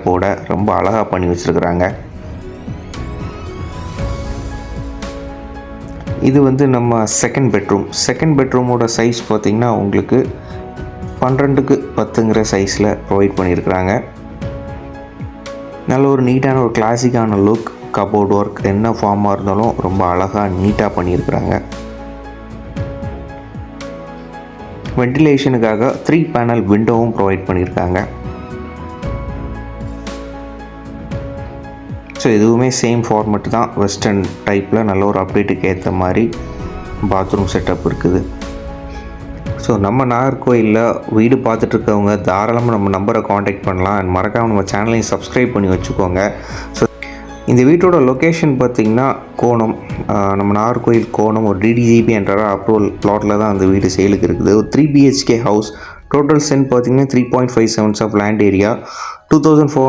போட ரொம்ப அழகாக பண்ணி வச்சுருக்குறாங்க. இது வந்து நம்ம செகண்ட் பெட்ரூமோட சைஸ் பார்த்திங்கன்னா உங்களுக்கு 12க்கு 10ங்கிற சைஸில் ப்ரொவைட் பண்ணியிருக்கிறாங்க. நல்ல ஒரு நீட்டான ஒரு கிளாசிக்கான லுக், கபோர்ட் ஒர்க் என்ன ஃபார்மாக இருந்தாலும் ரொம்ப அழகாக நீட்டாக பண்ணியிருக்கிறாங்க. வென்டிலேஷனுக்காக 3 பேனல் விண்டோவும் ப்ரொவைட் பண்ணியிருக்காங்க. ஸோ இதுவுமே சேம் ஃபார்மெட் தான், வெஸ்டர்ன் டைப்பில் நல்ல ஒரு அப்டேட்டுக்கு ஏற்ற மாதிரி பாத்ரூம் செட்டப் இருக்குது. ஸோ நம்ம நாகர்கோயிலில் வீடு பார்த்துட்ருக்கவங்க தாராளமாக நம்ம நம்பரை காண்டாக்ட் பண்ணலாம். அண்ட் மறக்காமல் நம்ம சேனலையும் சப்ஸ்கிரைப் பண்ணி வச்சுக்கோங்க. ஸோ இந்த வீட்டோட லொக்கேஷன் பார்த்திங்கன்னா கோணம், நம்ம நாகர்கோயில் கோணம் ஒரு DDGP என்ற அப்ரூவல் பிளாட்டில் தான் அந்த வீடு சேலுக்கு இருக்குது. ஒரு 3 BHK ஹவுஸ். டோட்டல் சென்ட் பார்த்திங்கன்னா 3.57 ஆஃப் லேண்ட் ஏரியா, 2400